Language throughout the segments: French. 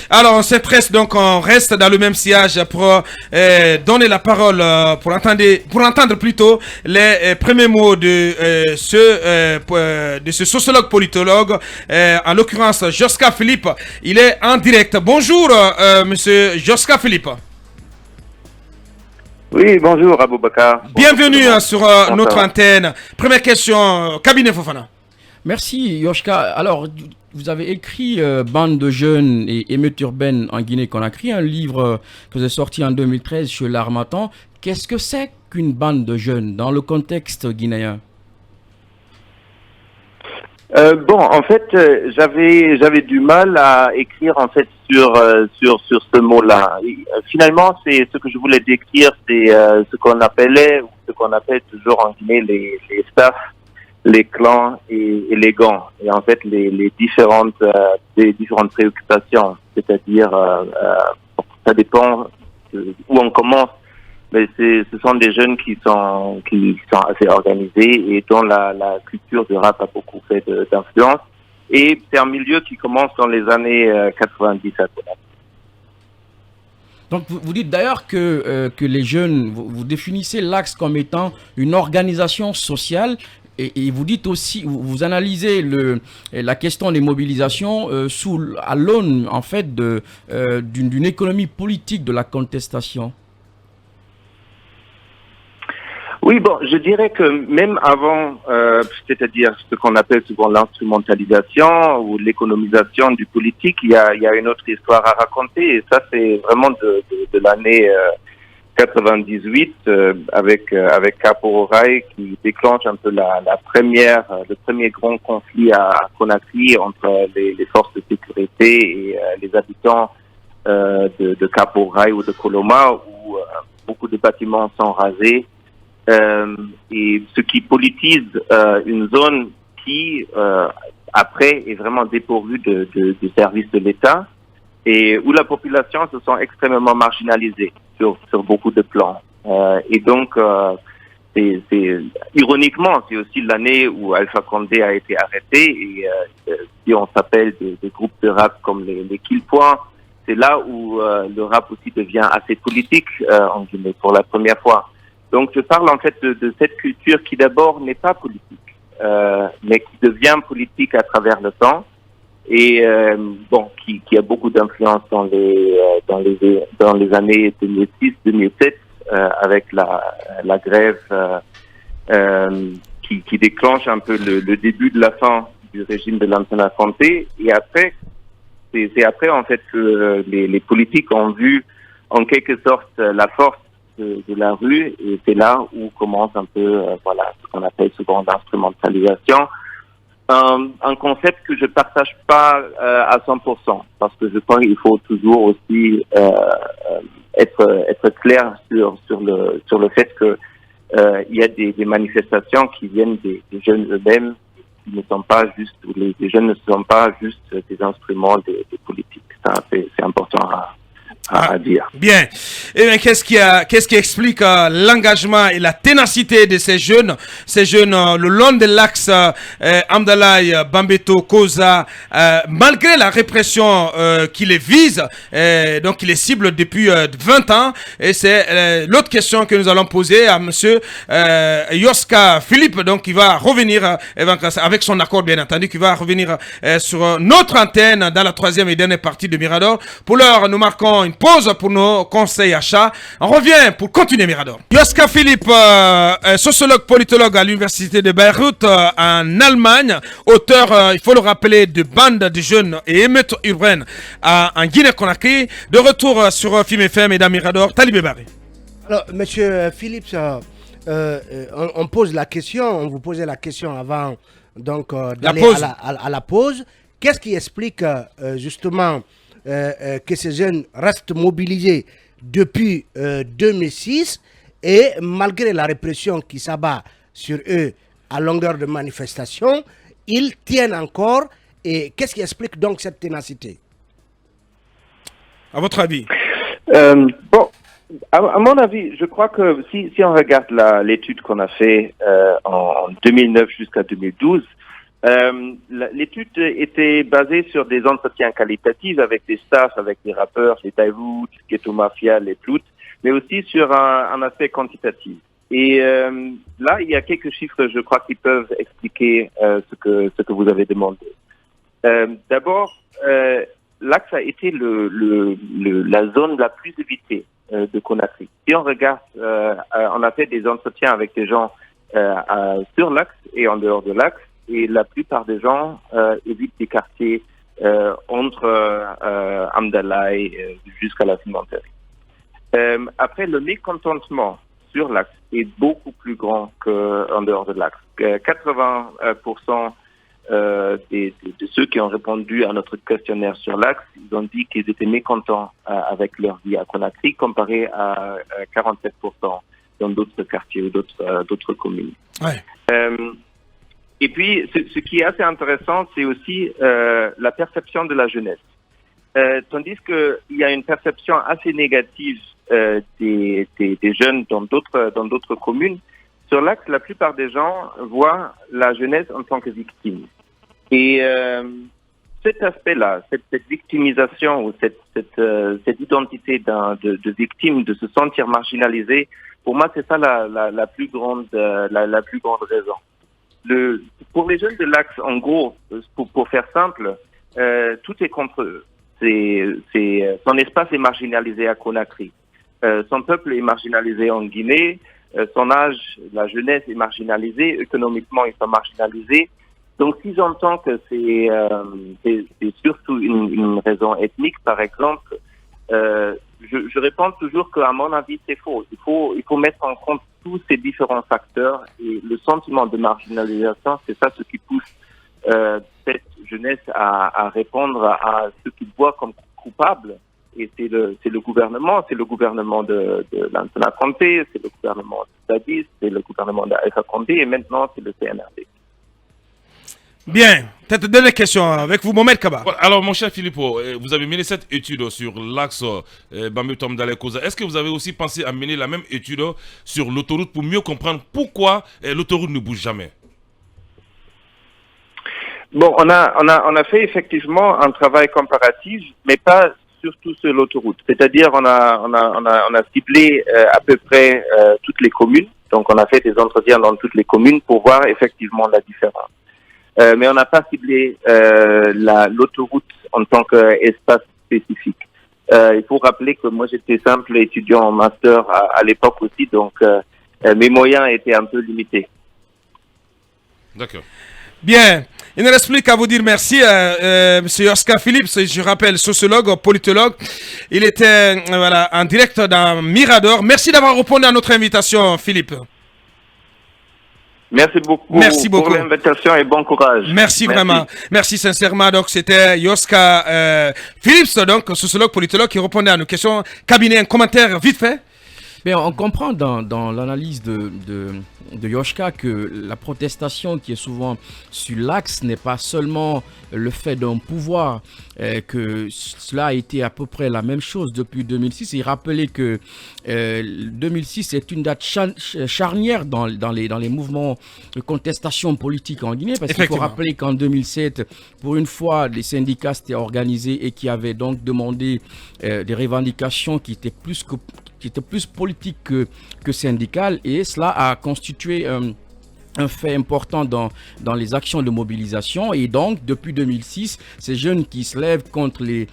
Alors, on reste dans le même sillage pour donner la parole, pour entendre plutôt les premiers mots de ce sociologue politologue, en l'occurrence Joska Philippe. Il est en direct. Bonjour, monsieur Joska Philippe. Oui, bonjour Aboubakar. Bienvenue sur notre antenne. Première question, cabinet Fofana. Merci Yoshka. Alors, vous avez écrit Bande de jeunes et émeutes urbaines en Guinée-Conakry, un livre que vous avez sorti en 2013 chez l'Harmattan. Qu'est-ce que c'est qu'une bande de jeunes dans le contexte guinéen? En fait, j'avais du mal à écrire en fait sur ce mot-là. Finalement, c'est ce que je voulais décrire, c'est ce qu'on appelle toujours en Guinée les staffs, les clans et les gangs. Et en fait, les différentes préoccupations, c'est-à-dire ça dépend où on commence. Mais ce sont des jeunes qui sont assez organisés et dont la culture du rap a beaucoup fait d'influence. Et c'est un milieu qui commence dans les années 90 à Conakry. Donc vous dites d'ailleurs que les jeunes, vous définissez l'axe comme étant une organisation sociale et vous dites aussi, vous analysez la question des mobilisations à l'aune en fait d'une économie politique de la contestation. Oui, je dirais que même avant, c'est-à-dire ce qu'on appelle souvent l'instrumentalisation ou l'économisation du politique, il y a une autre histoire à raconter. Et ça, c'est vraiment de l'année 98 avec Capo Rai qui déclenche un peu le premier grand conflit à Conakry entre les forces de sécurité et les habitants de Capo Rai ou de Koloma, où beaucoup de bâtiments sont rasés. Et ce qui politise une zone qui, après, est vraiment dépourvue de services de l'État et où la population se sent extrêmement marginalisée sur beaucoup de plans. Et donc, ironiquement, c'est aussi l'année où Alpha Condé a été arrêté et si on s'appelle des groupes de rap comme les Kill Points, c'est là où le rap aussi devient assez politique en Guinée pour la première fois. Donc, je parle en fait de cette culture qui d'abord n'est pas politique, mais qui devient politique à travers le temps et qui a beaucoup d'influence dans les années 2006-2007 avec la grève qui déclenche un peu le début de la fin du régime de Lansana Conté. Et après, c'est après en fait que les politiques ont vu en quelque sorte la force de la rue, et c'est là où commence un peu ce qu'on appelle souvent l'instrumentalisation, un concept que je partage pas à 100%, parce que je crois qu'il faut toujours aussi être clair sur le fait que il y a des manifestations qui viennent des jeunes eux-mêmes, qui ne sont pas juste, les jeunes ne sont pas juste des instruments des politiques. Ça, c'est important à dire. Bien. Et bien, qu'est-ce qui explique l'engagement et la ténacité de ces jeunes le long de l'axe Amdalaï, Bambeto, Koza, malgré la répression qui les vise, donc qui les cible depuis 20 ans. Et c'est l'autre question que nous allons poser à monsieur Joska Philippe, donc qui va revenir avec son accord bien entendu, qui va revenir sur notre antenne dans la troisième et dernière partie de Mirador. Pour l'heure, nous marquons une pause pour nos conseils achats. On revient pour continuer Mirador. Joska Philippe, sociologue politologue à l'université de Beyrouth en Allemagne, auteur, il faut le rappeler, de Bande de jeunes et émeutes urbaines en Guinée-Conakry. De retour sur Film FM et dans Mirador, Talibé Barry. Alors, monsieur Philippe, on pose la question, on vous posait la question avant donc d'aller à la pause. Qu'est-ce qui explique justement que ces jeunes restent mobilisés depuis 2006 et malgré la répression qui s'abat sur eux à longueur de manifestations, ils tiennent encore. Et qu'est-ce qui explique donc cette ténacité? À votre avis? À mon avis, je crois que si on regarde l'étude qu'on a fait en 2009 jusqu'à 2012, L'étude était basée sur des entretiens qualitatifs avec des staffs, avec des rappeurs, les Daïwood, Ghetto Mafia, les Ploutes, mais aussi sur un aspect quantitatif. Et là, il y a quelques chiffres, je crois, qui peuvent expliquer ce que vous avez demandé. D'abord, l'axe a été la zone la plus évitée de Conakry. Si on regarde, on a fait des entretiens avec des gens sur l'axe et en dehors de l'axe, et la plupart des gens évitent des quartiers entre Amdalaï jusqu'à la cimenterie. Après, le mécontentement sur l'axe est beaucoup plus grand qu'en dehors de l'axe. 80% de ceux qui ont répondu à notre questionnaire sur l'axe, ils ont dit qu'ils étaient mécontents avec leur vie à Conakry, comparé à 47% dans d'autres quartiers ou d'autres communes. Ouais. Et puis, ce qui est assez intéressant, c'est aussi la perception de la jeunesse. Tandis qu'il y a une perception assez négative des jeunes dans d'autres communes, sur l'axe, la plupart des gens voient la jeunesse en tant que victime. Et cet aspect-là, cette victimisation ou cette identité de victime, de se sentir marginalisé, pour moi, c'est ça la plus grande raison. Pour les jeunes de l'axe, en gros, pour faire simple, tout est contre eux. Son espace est marginalisé à Conakry. Son peuple est marginalisé en Guinée. Son âge, la jeunesse est marginalisée. Économiquement, ils sont marginalisés. Donc, si j'entends que c'est surtout une raison ethnique, par exemple, je réponds toujours qu'à mon avis, c'est faux. Il faut mettre en compte tous ces différents facteurs, et le sentiment de marginalisation, c'est ça ce qui pousse cette jeunesse à répondre à ce qu'ils voient comme coupable. Et c'est le gouvernement de Lansana Conté, c'est le gouvernement de Dadis, c'est le gouvernement d'Alpha Condé, et maintenant c'est le CNRD. Bien, peut-être dernière question avec vous, Mohamed Kaba. Alors, mon cher Philippot, vous avez mené cette étude sur l'axe Bambeto Amdalaï Koza. Est-ce que vous avez aussi pensé à mener la même étude sur l'autoroute pour mieux comprendre pourquoi l'autoroute ne bouge jamais? Bon, on a fait effectivement un travail comparatif, mais pas surtout sur l'autoroute. C'est-à-dire, on a ciblé à peu près toutes les communes. Donc, on a fait des entretiens dans toutes les communes pour voir effectivement la différence. Mais on n'a pas ciblé l'autoroute en tant qu'espace spécifique. Il faut rappeler que moi j'étais simple étudiant en master à l'époque aussi, donc mes moyens étaient un peu limités. D'accord. Bien, il ne reste plus qu'à vous dire merci à M. Oscar Philippe, je rappelle, sociologue, politologue. Il était en direct dans Mirador. Merci d'avoir répondu à notre invitation, Philippe. Merci beaucoup pour l'invitation et bon courage. Merci vraiment. Merci sincèrement. Donc, c'était Yoska Phillips, donc sociologue, politologue, qui répondait à nos questions. Cabinet, un commentaire vite fait. Bien, on comprend dans l'analyse de Yoshka que la protestation qui est souvent sur l'axe n'est pas seulement le fait d'un pouvoir, que cela a été à peu près la même chose depuis 2006. Il rappelait que 2006 est une date charnière dans les mouvements de contestation politique en Guinée, parce qu'il faut rappeler qu'en 2007, pour une fois, les syndicats s'étaient organisés et qui avaient donc demandé des revendications qui étaient plus politiques que syndicales, et cela a constitué un fait important dans les actions de mobilisation. Et donc, depuis 2006, ces jeunes qui se lèvent contre les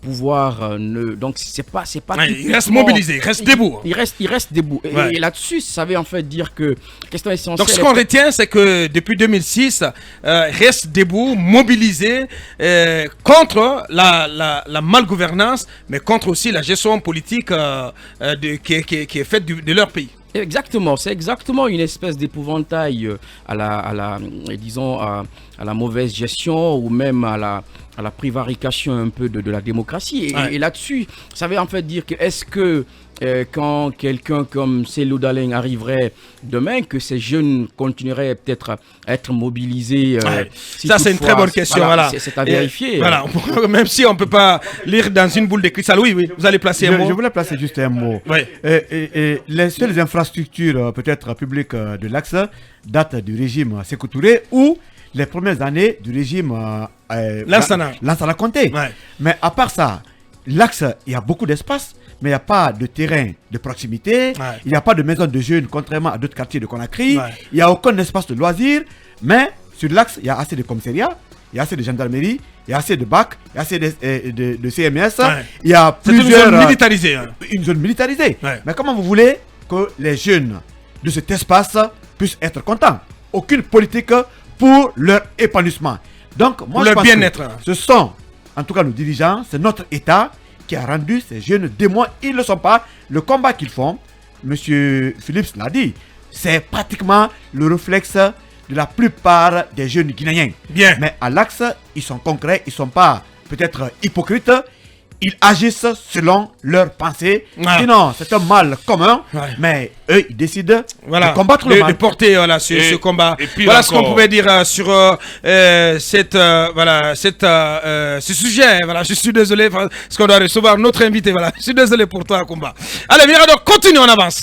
pouvoirs, donc c'est pas ils restent mobilisés, ils restent debout. Ils restent debout. Et là-dessus, ça veut en fait dire que question essentielle. Donc, ce qu'on retient, c'est que depuis 2006, restent debout, mobilisés contre la malgouvernance, mais contre aussi la gestion politique qui est faite de leur pays. Exactement, c'est exactement une espèce d'épouvantail à la mauvaise gestion, ou même à la prévarication un peu de la démocratie. Et là-dessus, ça veut en fait dire que est-ce que quand quelqu'un comme Cellou Dalein arriverait demain, que ces jeunes continueraient peut-être à être mobilisés ça, c'est une très bonne question. Voilà. C'est à vérifier. Voilà. Même si on ne peut pas lire dans une boule de cristal. Oui, vous allez placer un mot. Je voulais placer juste un mot. Oui. Les seules infrastructures peut-être publiques de l'axe datent du régime Sékou Touré, où les premières années du régime Lansana Conté. Ouais. Mais à part ça, l'axe, il y a beaucoup d'espace, mais il n'y a pas de terrain de proximité, il n'y a pas de maison de jeunes, contrairement à d'autres quartiers de Conakry, il n'y a aucun espace de loisirs, mais sur l'axe, il y a assez de commissariats, il y a assez de gendarmerie, il y a assez de BAC, il y a assez de CMS, il y a plusieurs... une zone militarisée. Une zone militarisée. Ouais. Mais comment vous voulez que les jeunes de cet espace puissent être contents? Aucune politique pour leur épanouissement. Donc, moi, je pense que ce sont, en tout cas nos dirigeants, c'est notre État qui a rendu ces jeunes démons. Ils ne le sont pas. Le combat qu'ils font, M. Philips l'a dit, c'est pratiquement le réflexe de la plupart des jeunes Guinéens. Bien. Mais à l'axe, ils sont concrets, ils ne sont pas peut-être hypocrites. Ils agissent selon leurs pensées. Sinon, c'est un mal commun. Mais eux, ils décident de combattre le mal. De porter ce combat. Voilà ce qu'on pouvait dire sur ce sujet. Voilà, je suis désolé parce qu'on doit recevoir notre invité. Voilà, je suis désolé pour toi, combat. Allez, Mirador, continue, on avance.